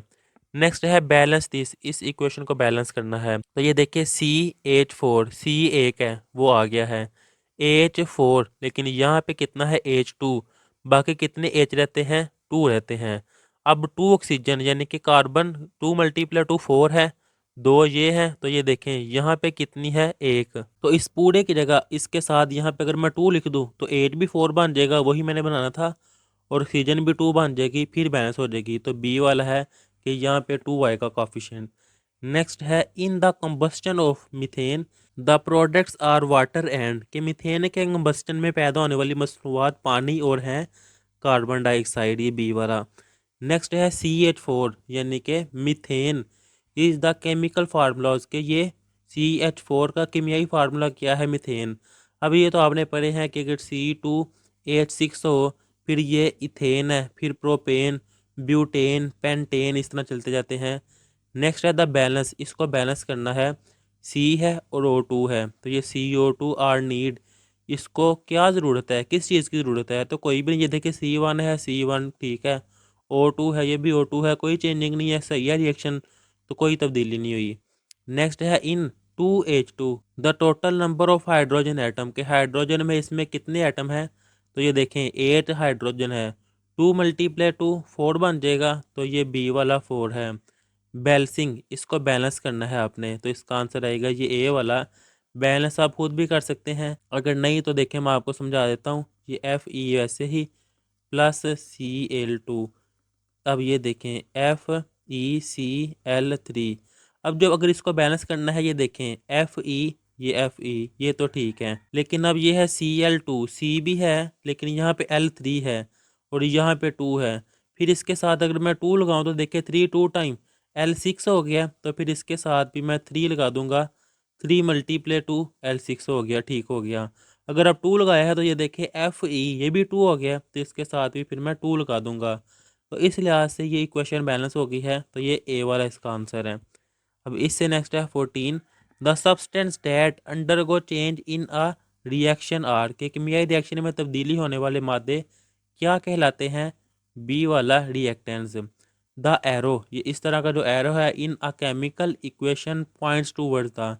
नेक्स्ट है बैलेंस दिस इस इक्वेशन को बैलेंस करना है तो ये देखिए CH4 C एक है वो आ गया है H4 लेकिन यहाँ पे कितना है H2 बाकी कितने H रहते हैं 2 रहते हैं। अब 2 ऑक्सीजन यानी कि कार्बन 2 मल्टीप्लाई 2 4 है 2 ये है तो ये देखें यहाँ पे कितनी है 1 तो इस पूरे की जगह इसके साथ यहाँ पे अगर मैं 2 लिख दूँ तो H भी 4 बन जाएगा वही मैंने बनाना था और ऑक्सीजन भी 2 बन जाएगी फिर बैलेंस हो जाएगी तो बी वाला है कि यहाँ पे 2 आएगा कॉफिशिएंट। नेक्स्ट है in the combustion of methane the products are water and कि मीथेन के कंबस्टन में पैदा होने वाली मसनूआत पानी और हैं कार्बन डाइऑक्साइड, ये बी वाला। नेक्स्ट है CH4 यानी कि methane is the chemical formulas के ये CH4 का केमियाई फार्मूला क्या है मीथेन। अब ये तो आपने पढ़े हैं कि अगर C2H6 हो फिर ये इथेन है फिर प्रोपेन ब्यूटेन पेंटेन इस तरह चलते जाते हैं। नेक्स्ट है द बैलेंस इसको बैलेंस करना है सी है और O2 है, तो ये CO2 आर नीड, इसको क्या ज़रूरत है, किस चीज़ की ज़रूरत है, तो कोई भी नहीं। ये देखिए C1 है, C1 ठीक है, O2 है, ये भी O2 है, कोई चेंजिंग नहीं है, सही है रिएक्शन, तो कोई तब्दीली नहीं हुई। नेक्स्ट है इन 2H2 the total number of hydrogen atom, के हाइड्रोजन में इसमें कितने एटम हैं, तो ये देखें 8 हाइड्रोजन है, 2 × 2 4 बन जाएगा, तो ये बी वाला 4 है। बैलेंसिंग, इसको बैलेंस करना है आपने, तो इसका आंसर आएगा ये ए वाला। बैलेंस आप खुद भी कर सकते हैं, अगर नहीं तो देखें मैं आपको समझा देता हूँ, ये Fe वैसे ही प्लस Cl2, अब ये देखें FeCl3। अब जब अगर इसको बैलेंस करना है, ये देखें Fe ये तो ठीक है, लेकिन अब ये है Cl2, C भी है लेकिन यहाँ पे L3 है और यहाँ पे 2 है, फिर इसके साथ अगर मैं 2 लगाऊं तो देखिए 3 2 टाइम L6 हो गया, तो फिर इसके साथ भी मैं 3 लगा दूंगा, 3 × 2 L6 हो गया, ठीक हो गया। अगर अब 2 लगाया है तो ये देखिए Fe ये भी 2 हो गया, तो इसके साथ भी फिर मैं 2 लगा दूंगा, तो इस लिहाज से ये इक्वेशन बैलेंस हो गई है, तो ये ए वाला इसका आंसर है। अब इससे नेक्स्ट है 14, the substance that undergo change in a reaction are, के केमियाई रिएक्शन में तब्दीली होने वाले मादे क्या कहलाते हैं, बी वाला रिएक्टेंट्स। द एरो, ये इस तरह का जो एरो है, in a chemical equation points towards the,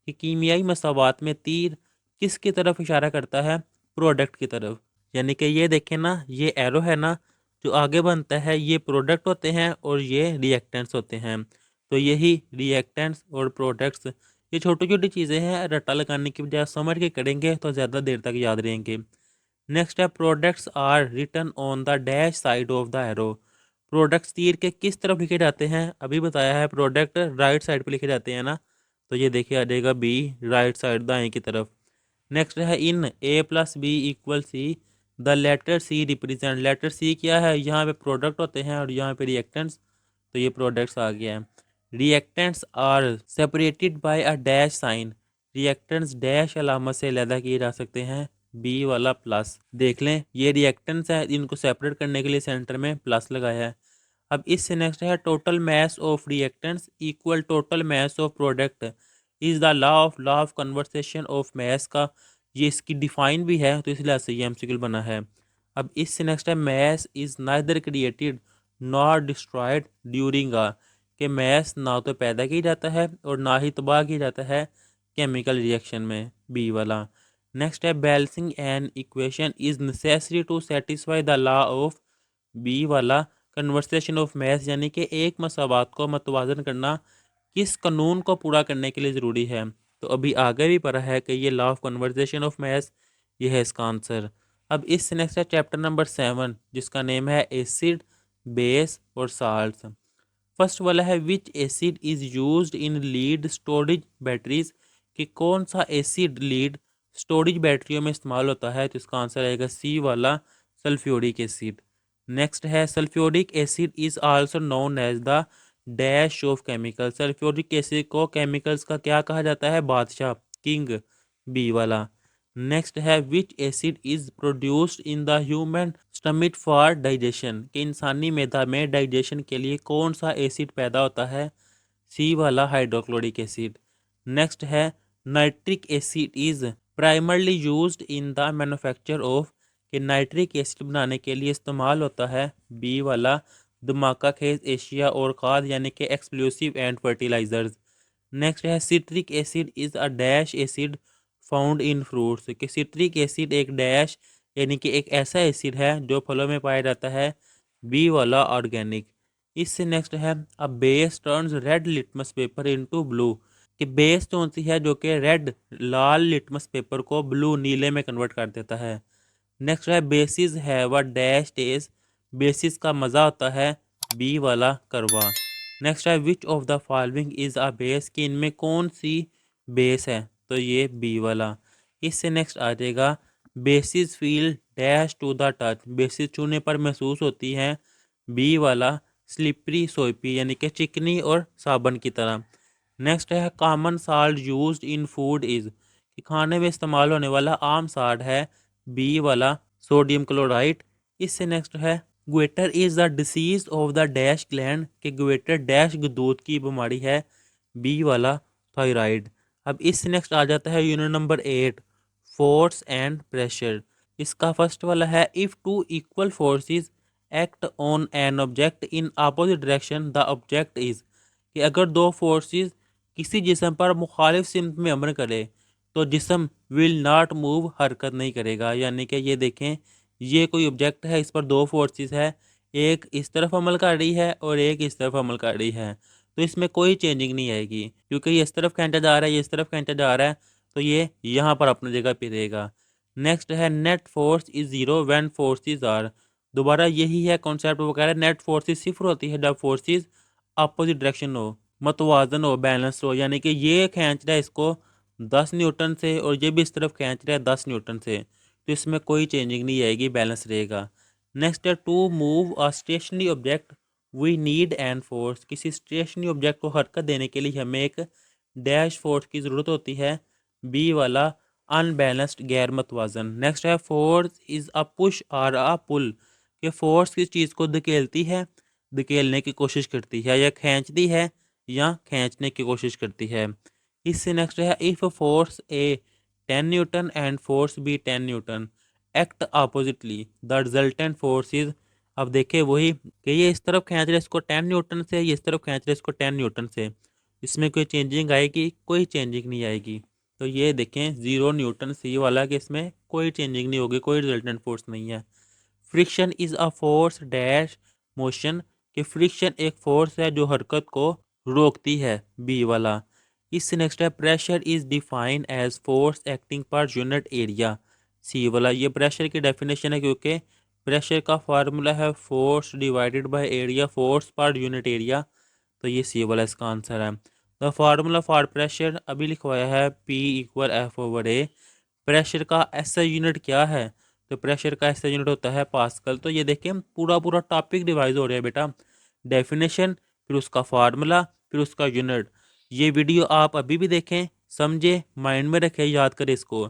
कि कीमियाई मसावात में तीर किसकी तरफ इशारा करता है, प्रोडक्ट की तरफ। यानी कि ये देखें ना, ये एरो है ना, जो आगे बनता है ये प्रोडक्ट होते हैं और ये रिएक्टेंट्स होते हैं, तो यही रिएक्टेंट्स और प्रोडक्ट्स, ये छोटी छोटी चीज़ें हैं, रट्टा लगाने की बजाय समझ के करेंगे तो ज़्यादा देर तक याद रहेंगे। नेक्स्ट है products are written on the dash side of the arrow, products तीर के किस तरफ लिखे जाते हैं, अभी बताया है प्रोडक्ट राइट साइड पे लिखे जाते हैं ना, तो ये देखिए आ जाएगा बी, राइट साइड दाएं की तरफ। नेक्स्ट है in A+B=C, the letter C represent, letter C क्या है, यहाँ पे प्रोडक्ट होते हैं और यहाँ पे रिएक्टेंट्स, तो ये प्रोडक्ट्स आ गया है। Reactants are separated by a dash sign, reactants dash अलामत से अलहदा किए जा सकते हैं, बी वाला प्लस। देख लें ये रिएक्टेंट्स है, इनको सेपरेट करने के लिए सेंटर में प्लस लगाया है। अब इससे नेक्स्ट है total mass of reactants equal total mass of product is the law of conversation of mass का, ये इसकी डिफाइन भी है, तो इसलिए से ये एमसीक्यू बना है। अब इससे नेक्स्ट है mass is neither created nor destroyed during ah, कि मास ना तो पैदा किया जाता है और ना ही तबाह किया जाता है केमिकल रिएक्शन में, बी वाला। नेक्स्ट है balancing an equation is necessary to satisfy the law of, B वाला कन्वर्सेशन ऑफ मैथ, यानी कि एक मसावात को मतवाजन करना किस कानून को पूरा करने के लिए ज़रूरी है, तो अभी आगे भी पढ़ा है कि ये law of conversation of math, ये है इसका आंसर। अब इससे नेक्स्ट है चैप्टर नंबर 7, जिसका नेम है एसिड, बेस और साल्ट्स। फर्स्ट वाला है विच acid is used in lead storage batteries, कि कौन सा एसिड लीड स्टोरेज बैटरियों में इस्तेमाल होता है, तो इसका आंसर आएगा सी वाला सल्फ्यूरिक एसिड। नेक्स्ट है sulphuric acid is also known as the dash of chemical, sulphuric acid को केमिकल्स का क्या कहा जाता है, बादशाह, किंग, बी वाला। नेक्स्ट है विच acid is produced in the human stomach for digestion, कि इंसानी मैदा में डाइजेशन के लिए कौन सा एसिड पैदा होता है, सी वाला हाइड्रोक्लोरिक एसिड। नेक्स्ट है nitric acid is primarily used in the manufacture of, कि नाइट्रिक एसिड बनाने के लिए इस्तेमाल होता है, बी वाला धमाका खेज एशिया और खाद, यानी कि एक्सप्लोसिव एंड फर्टिलाइजर्स। नेक्स्ट है citric acid is a dash acid found in fruits, कि सिट्रिक एसिड एक डैश यानी कि एक ऐसा एसिड है जो फलों में पाया जाता है, बी वाला ऑर्गेनिक। इससे नेक्स्ट है a base turns red litmus paper into blue, कि बेस कौन सी है जो कि रेड लाल लिटमस पेपर को ब्लू नीले में कन्वर्ट कर देता है। नेक्स्ट है bases have a dash test, bases का मज़ा होता है, बी वाला करवा। नेक्स्ट है which of the following is a base, कि इनमें कौन सी बेस है, तो ये बी वाला। इससे नेक्स्ट आ जाएगा bases feel dash to the touch, bases छूने पर महसूस होती हैं, बी वाला स्लिपरी सोपी, यानी कि चिकनी और साबन की तरह। नेक्स्ट है common salt used in food is, कि खाने में इस्तेमाल होने वाला आम साल्ट है, बी वाला सोडियम क्लोराइड। इससे नेक्स्ट है goitre is the disease of the dash gland, कि ग्वेटर डैश गदूद की बीमारी है, बी वाला थायराइड। अब इससे नेक्स्ट आ जाता है unit number 8, force and pressure. इसका फर्स्ट वाला है, if two equal forces act on an object in opposite direction the object is, कि अगर दो फोर्सेस किसी जिस्म पर मुखालिफ सिमत में अमल करे तो जिस्म विल नॉट मूव, हरकत नहीं करेगा। यानी कि ये देखें, ये कोई ऑब्जेक्ट है, इस पर दो फोर्सेस है, एक इस तरफ अमल कर रही है और एक इस तरफ अमल कर रही है, तो इसमें कोई चेंजिंग नहीं आएगी, क्योंकि ये इस तरफ खींचा जा रहा है, ये इस तरफ खींचा जा रहा है, तो ये यहाँ पर अपनी जगह पे रहेगा। नेक्स्ट है, net force is zero when forces are, दोबारा यही है कॉन्सेप्ट, वो कह रहा है नेट फोर्सेस सिफर होती है जब फोर्सेस अपोजिट डायरेक्शन हो, मतवाजन हो, बैलेंस हो। यानी कि ये खींच रहा है इसको 10 न्यूटन से और ये भी इस तरफ खींच रहा है 10 न्यूटन से, तो इसमें कोई चेंजिंग नहीं आएगी, बैलेंस रहेगा। नेक्स्ट है, to move a stationary object we need an force, किसी स्टेशनरी ऑब्जेक्ट को हरकत देने के लिए हमें एक डैश फोर्स की ज़रूरत होती है, बी वाला अनबैलेंस्ड, गैर मतवाजन। नेक्स्ट है, फोर्स इज़ अ पुश और अ पुल, कि फोर्स किस चीज़ को धकेलती है, धकेलने की कोशिश करती है, या खींचती है या खींचने की कोशिश करती है। इससे नेक्स्ट है, if force A 10 newton and force B 10 newton act oppositely the resultant force is, अब देखे वही कि ये इस तरफ खींच रहे हैं इसको 10 न्यूटन से, ये इस तरफ खींच रहे हैं इसको 10 न्यूटन से, इसमें कोई चेंजिंग आएगी, कोई चेंजिंग नहीं आएगी। तो ये देखें 0 न्यूटन सी वाला, कि इसमें कोई चेंजिंग नहीं होगी, कोई रिजल्टेंट फोर्स नहीं है। Friction is a force dash motion, कि फ्रिक्शन एक फोर्स है जो हरकत को रोकती है, बी वाला। इससे नेक्स्ट है, pressure is defined as force acting per unit area, C वाला। ये प्रेशर की डेफिनेशन है, क्योंकि प्रेशर का फार्मूला है force divided by area, force पर यूनिट एरिया, तो ये सी वाला इसका आंसर है। द फार्मूला फॉर प्रेशर अभी लिखवाया है P इक्वल एफ ओवर ए। प्रेशर का ऐसा यूनिट क्या है, तो प्रेशर का ऐसा यूनिट होता है पास्कल। तो ये देखिए पूरा पूरा टॉपिक रिवाइज हो रहा है बेटा, डेफिनेशन, फिर उसका फार्मूला, फिर उसका यूनिट। ये वीडियो आप अभी भी देखें, समझे, माइंड में रखें, याद करें इसको,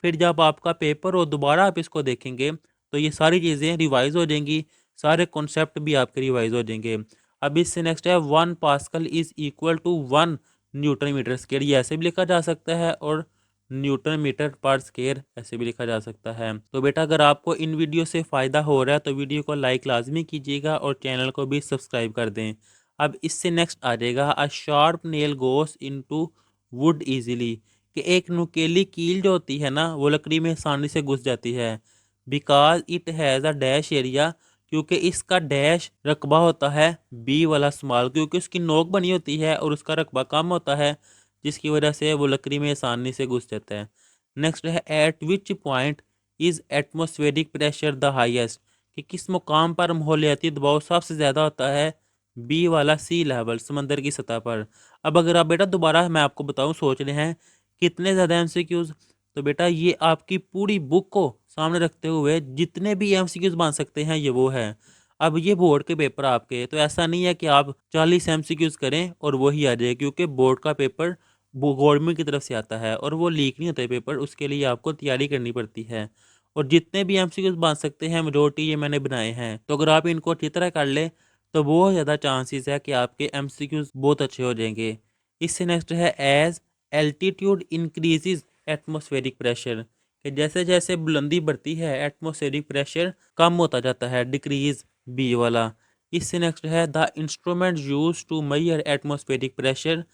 फिर जब आपका पेपर हो दोबारा आप इसको देखेंगे तो ये सारी चीज़ें रिवाइज हो जाएंगी, सारे कॉन्सेप्ट भी आपके रिवाइज हो जाएंगे। अब इससे नेक्स्ट है, 1 pascal is equal to 1 newton metre square, ये ऐसे भी लिखा जा सकता है, और न्यूटन मीटर पर स्क्वायर ऐसे भी लिखा जा सकता है। तो बेटा अगर आपको इन वीडियो से फ़ायदा हो रहा है तो वीडियो को लाइक लाजमी कीजिएगा और चैनल को भी सब्सक्राइब कर दें। अब इससे नेक्स्ट आ जाएगा, a sharp nail goes into would easily, कि एक नुकीली कील जो होती है ना वो लकड़ी में आसानी से घुस जाती है, because it has a dash area, क्योंकि इसका डैश रकबा होता है, बी वाला स्मॉल, क्योंकि उसकी नोक बनी होती है और उसका रकबा कम होता है, जिसकी वजह से वो लकड़ी में आसानी से घुस जाता है। नेक्स्ट है, eight which point is atmospheric pressure the highest, कि किस मुकाम पर माहौलियाती दबाव सबसे ज़्यादा होता है, बी वाला सी लेवल, समंदर की सतह पर। अब अगर आप बेटा दोबारा मैं आपको बताऊं, सोच रहे हैं कितने ज़्यादा एमसीक्यूज़, तो बेटा ये आपकी पूरी बुक को सामने रखते हुए जितने भी एमसीक्यूज़ बन सकते हैं ये वो है। अब ये बोर्ड के पेपर आपके, तो ऐसा नहीं है कि आप 40 एमसीक्यूज़ करें और वही आ जाए, क्योंकि बोर्ड का पेपर वो गवर्नमेंट की तरफ से आता है और वो लीक नहीं होता है पेपर, उसके लिए आपको तैयारी करनी पड़ती है। और जितने भी एमसीक्यूज़ बन सकते हैं मेजोरिटी ये मैंने बनाए हैं, तो अगर आप इनको अच्छी तरह कर लें तो बहुत ज़्यादा चांसेस है कि आपके एमसीक्यूज़ बहुत अच्छे हो जाएंगे। इससे नेक्स्ट है, as altitude increases atmospheric pressure, कि जैसे जैसे बुलंदी बढ़ती है एटमॉस्फेरिक प्रेशर कम होता जाता है, डिक्रीज, बी वाला। इससे नेक्स्ट है, the instrument use to measure atmospheric pressure,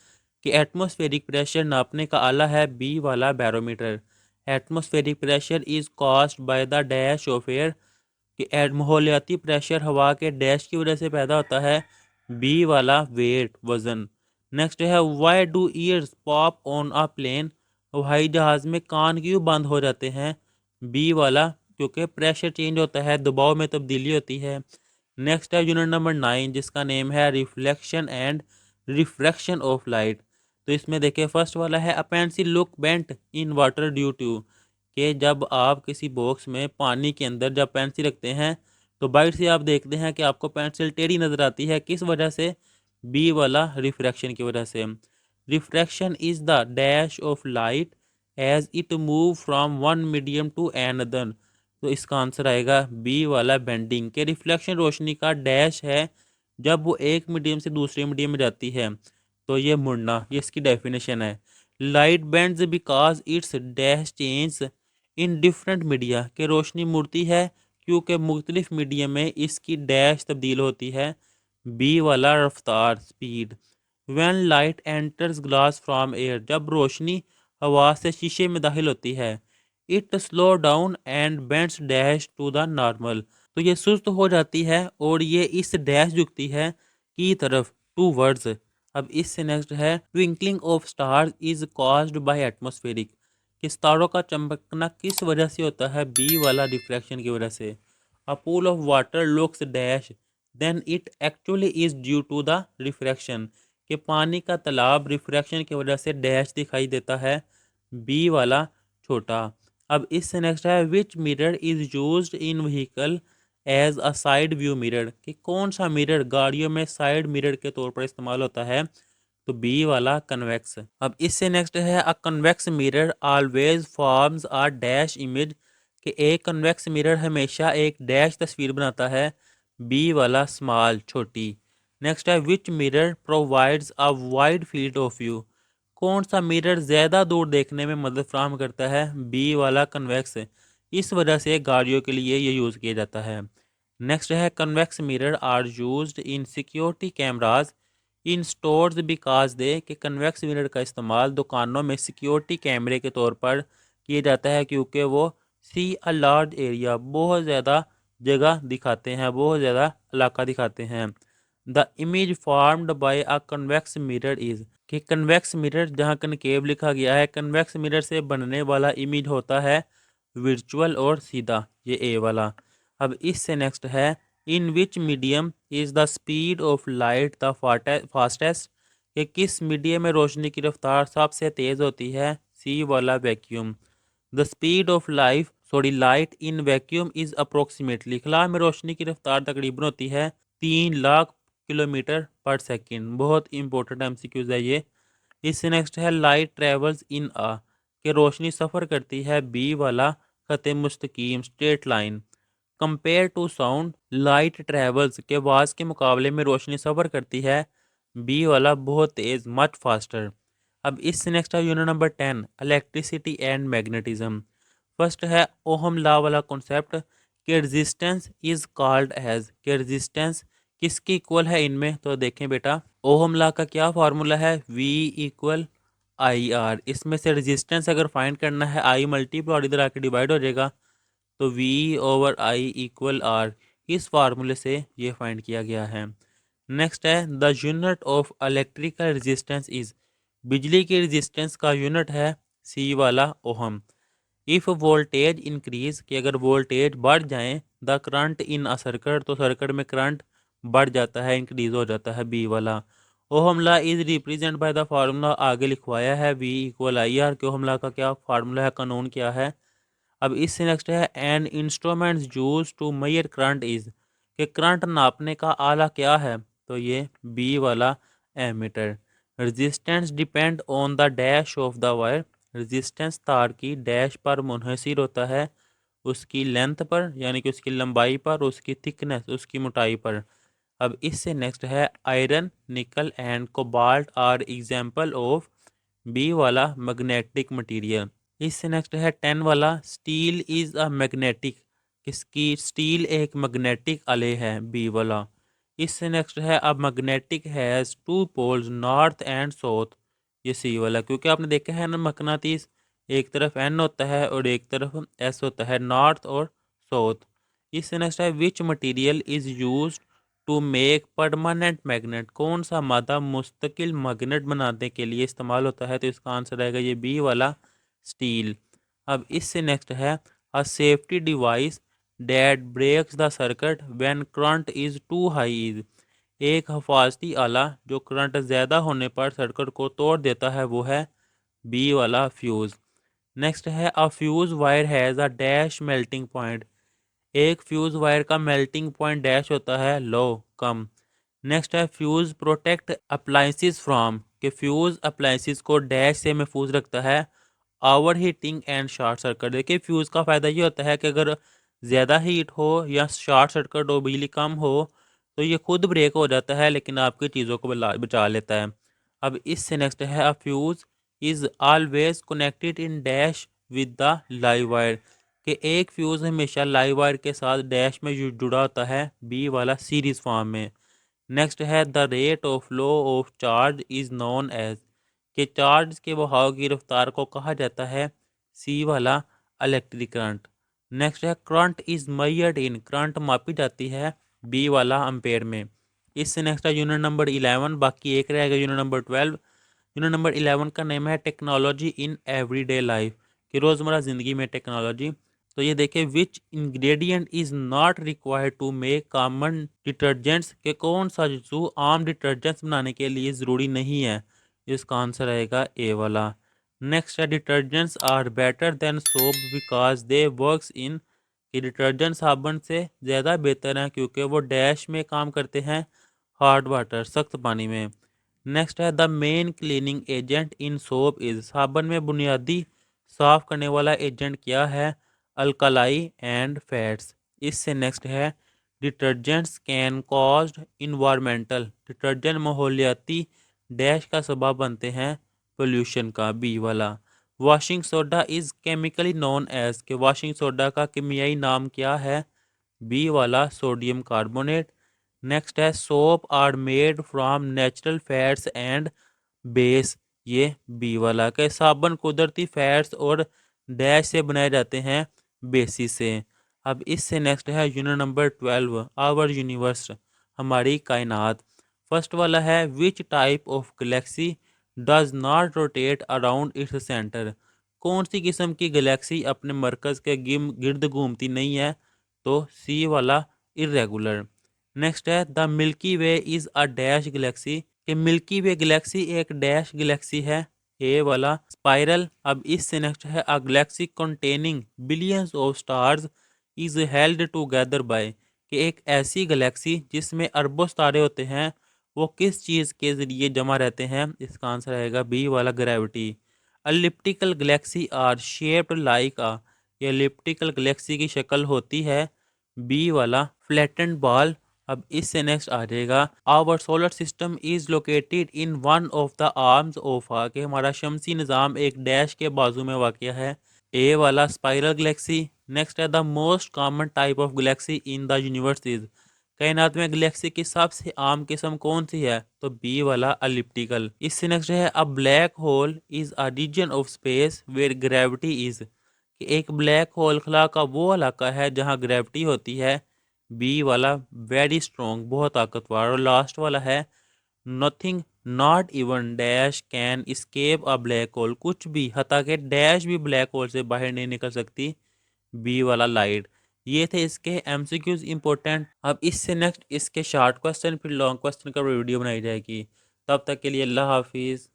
कि एटमॉस्फेरिक प्रेशर नापने का आला है, बी वाला barometer. Atmospheric pressure is caused by the dash of air, कि माहौलियाती प्रेशर हवा के डैश की वजह से पैदा होता है, बी वाला वेट, वजन। नेक्स्ट है, why do ears pop on a plane, हवाई जहाज़ में कान क्यों बंद हो जाते हैं, बी वाला, क्योंकि प्रेशर चेंज होता है, दबाव में तब्दीली होती है। नेक्स्ट है यूनिट नंबर 9, जिसका नेम है reflection and refraction of light. तो इसमें देखिए फर्स्ट वाला है, a pencil look bent in water due to, कि जब आप किसी बॉक्स में पानी के अंदर जब पेंसिल रखते हैं तो बाहर से आप देखते हैं कि आपको पेंसिल टेढ़ी नज़र आती है, किस वजह से, बी वाला रिफ्रैक्शन की वजह से। Refraction is the dash of light as it move from one medium to another, तो इसका आंसर आएगा बी वाला बेंडिंग, के रिफ्लेक्शन रोशनी का डैश है जब वो एक मीडियम से दूसरे मीडियम में जाती है, तो ये मुड़ना, ये इसकी डेफिनेशन है। Light bends because its dash change in different media के रोशनी मुड़ती है क्योंकि मुख्तलिफ मीडिया में इसकी डैश तब्दील होती है। बी वाला रफ्तार speed. When light enters glass from air जब रोशनी हवा से शीशे में दाखिल होती है it slow down and bends dash to the normal तो ये सुस्त हो जाती है और ये इस डैश झुकती है की तरफ टू वर्ड्स। अब इससे नेक्स्ट है twinkling of stars is caused bye atmospheric कि सितारों का चमकना किस वजह से होता है। बी वाला डिफ्रैक्शन की वजह से। A pool of water looks dash then it actually is due to the refraction कि पानी का तालाब रिफ्रैक्शन की वजह से डैश दिखाई देता है। बी वाला छोटा। अब इससे नेक्स्ट है which mirror is used in vehicle as a side view mirror कि कौन सा मिरर गाड़ियों में साइड मिरर के तौर पर इस्तेमाल होता है। तो बी वाला कन्वेक्स। अब इससे नेक्स्ट है अ convex mirror always forms a dash image कि एक कन्वेक्स मिरर हमेशा एक डैश तस्वीर बनाता है। बी वाला स्मॉल छोटी। नेक्स्ट है which mirror provides a wide field of view कौन सा मिरर ज़्यादा दूर देखने में मदद फराहम करता है। बी वाला कन्वेक्स। इस वजह से गाड़ियों के लिए ये यूज़ किया जाता है। नेक्स्ट है convex mirror are used in security cameras in stores because they कि कन्वेक्स मिरर का इस्तेमाल दुकानों में सिक्योरिटी कैमरे के तौर पर किया जाता है क्योंकि वो सी अ लार्ज एरिया बहुत ज़्यादा जगह दिखाते हैं बहुत ज़्यादा इलाका दिखाते हैं। The image formed by a convex mirror is कि कन्वेक्स मिरर जहाँ कनकेव लिखा गया है कन्वेक्स मिरर से बनने वाला इमेज होता है वर्चुअल और सीधा ये ए वाला। अब इससे नेक्स्ट है in which medium is the speed of light the fastest कि किस मीडियम में रोशनी की रफ्तार सबसे तेज़ होती है। सी वाला vacuum. The speed of light in vacuum is approximately खला में रोशनी की रफ्तार तकरीबन होती है 3 लाख किलोमीटर पर सेकंड। बहुत इंपॉर्टेंट एमसीक्यूज है ये। इससे नेक्स्ट है लाइट ट्रेवल्स इन आ कि रोशनी सफ़र करती है। बी वाला खत मुस्तकीम straight line. Compare to sound light travels के आवाज़ के मुकाबले में रोशनी सफ़र करती है। बी वाला बहुत तेज़ मच फास्टर। अब इससे नेक्स्ट है unit number 10 electricity and magnetism. First है ओहम लॉ वाला कॉन्सेप्ट कि रेजिस्टेंस इज कॉल्ड एज कि रेजिस्टेंस किसके इक्वल है इनमें। तो देखें बेटा ओहम लॉ का क्या फार्मूला है V इक्वल आई आर। इसमें से रेजिस्टेंस अगर फाइंड करना है आई मल्टीप्लाई और इधर आके डिवाइड हो जाएगा तो V over I equal R. इस फार्मूले से ये फाइंड किया गया है। नेक्स्ट है the unit of electrical resistance is बिजली की रेजिस्टेंस का यूनिट है सी वाला ओहम। इफ़ वोल्टेज इंक्रीज कि अगर वोल्टेज बढ़ जाए the current in a circuit तो सर्किट में करंट बढ़ जाता है इंक्रीज हो जाता है। बी वाला ohm law is represent by the formula आगे लिखवाया है V इक्वल आई आर के ओहम लॉ का क्या फार्मूला है कानून क्या है। अब इससे नेक्स्ट है an instrument use to measure current is कि करंट नापने का आला क्या है। तो ये बी वाला ammeter. Resistance depend on the dash of the wire resistance तार की डैश पर मुनहसर होता है उसकी लेंथ पर यानी कि उसकी लंबाई पर उसकी थिकनेस उसकी मोटाई पर। अब इससे नेक्स्ट है iron nickel and cobalt are example of B वाला मैग्नेटिक मटेरियल। इससे नेक्स्ट है 10 वाला स्टील इज अ मैग्नेटिक किसकी स्टील एक मैग्नेटिक अले है। बी वाला। इससे नेक्स्ट है अब magnetic has two poles north and south. ये सी वाला क्योंकि आपने देखा है ना मकनातीस एक तरफ एन होता है और एक तरफ एस होता है नॉर्थ और साउथ। इससे नेक्स्ट है which material is used to make permanent magnet कौन सा मादा मुस्तकिल मैग्नेट बनाने के लिए इस्तेमाल होता है। तो इसका आंसर आएगा ये बी वाला स्टील। अब इससे नेक्स्ट है a safety device that breaks the circuit when current is too high is एक हफाजती आला जो करंट ज़्यादा होने पर सर्किट को तोड़ देता है वो है बी वाला फ्यूज़। नेक्स्ट है a fuse wire has a dash melting point एक फ्यूज़ वायर का मेल्टिंग पॉइंट डैश होता है लो कम। नेक्स्ट है फ्यूज़ प्रोटेक्ट अप्लाइंसिस फ्रॉम कि फ्यूज़ अप्लाइंसिस को डैश से महफूज रखता है overheating and short circuit. देखिए फ्यूज़ का फ़ायदा ये होता है कि अगर ज़्यादा हीट हो या शॉर्ट सर्किट हो बिजली कम हो तो ये खुद ब्रेक हो जाता है लेकिन आपकी चीज़ों को बचा लेता है। अब इससे नेक्स्ट है a fuse is always connected in dash with the live wire, कि एक फ्यूज़ हमेशा लाइव वायर के साथ डैश में जुड़ा होता है, बी वाला सीरीज फॉर्म में। नेक्स्ट है the rate of flow of charge is known as, कि चार्ज के बहाव की रफ्तार को कहा जाता है, सी वाला इलेक्ट्रिक करंट। नेक्स्ट है current is measured in, current मापी जाती है, बी वाला अम्पेयर में। इससे नेक्स्ट है यूनिट नंबर 11, बाकी एक रहेगा यूनिट नंबर 12। यूनिट नंबर 11 का नेम है टेक्नोलॉजी इन एवरीडे लाइफ, कि रोज़मर्रा ज़िंदगी में टेक्नोलॉजी। तो ये देखें which ingredient is not required to make common detergents, के कौन सा जो आम डिटर्जेंट्स बनाने के लिए ज़रूरी नहीं है, इसका आंसर आएगा ए वाला। नेक्स्ट है detergents are better than soap because they works in, कि डिटर्जेंट साबुन से ज़्यादा बेहतर हैं क्योंकि वो डैश में काम करते हैं, हार्ड वाटर सख्त पानी में। नेक्स्ट है the main cleaning agent in soap is, साबुन में बुनियादी साफ़ करने वाला एजेंट क्या है, अल्कलाई एंड फैट्स। इससे नेक्स्ट है detergents can caused environmental, detergent माहौलियाती डैश का सबब बनते हैं, पोल्यूशन का, बी वाला। Washing soda is chemically known as, के वॉशिंग सोडा का केमियाई नाम क्या है, बी वाला सोडियम कार्बोनेट। नेक्स्ट है soap are made from natural fats and base, ये बी वाला, के साबुन कुदरती फैट्स और डैश से बनाए जाते हैं, बेसिस से। अब इससे नेक्स्ट है यूनिट नंबर 12 आवर यूनिवर्स, हमारी कायनात। फर्स्ट वाला है which type of Galaxy does not rotate around its centre, कौन सी किस्म की गैलेक्सी अपने मरकज़ के गिर्द घूमती नहीं है, तो सी वाला इरेगुलर। नेक्स्ट है the Milky Way is a dash galaxy, कि मिल्की वे गैलेक्सी एक डैश गैलेक्सी है, ए वाला स्पाइरल। अब इससे नेक्स्ट है a galaxy containing billions of stars is held together by, कि एक ऐसी गैलेक्सी जिसमें अरबों तारे होते हैं, वो किस चीज़ के ज़रिए जमा रहते हैं, इसका आंसर आएगा बी वाला gravity. Elliptical galaxy are shaped like a, ये एलिप्टिकल गैलेक्सी की शक्ल होती है, बी वाला फ्लैटेंड बॉल। अब इससे नेक्स्ट आ जाएगा our solar system is located in one of the arms of a, कि हमारा शमसी निज़ाम एक डैश के बाजू में वाक़या है, ए वाला स्पाइरल गैलेक्सी। नेक्स्ट है the most common type of Galaxy in the universe is, कायनात में गैलेक्सी की सबसे आम किस्म कौन सी है, तो बी वाला एलिप्टिकल। इससे नेक्स्ट है a black hole is a region of space where gravity is, कि एक ब्लैक होल खला का वो इलाका है जहाँ ग्रेविटी होती है, बी वाला वेरी स्ट्रॉन्ग बहुत ताकतवर। और लास्ट वाला है nothing not even dash can escape a black hole, कुछ भी हता के डैश भी ब्लैक होल से बाहर नहीं निकल सकती, बी वाला लाइट। ये थे इसके एमसीक्यूज इंपॉर्टेंट। अब इससे नेक्स्ट इसके शॉर्ट क्वेश्चन फिर लॉन्ग क्वेश्चन का वीडियो बनाई जाएगी। तब तक के लिए अल्लाह हाफिज़।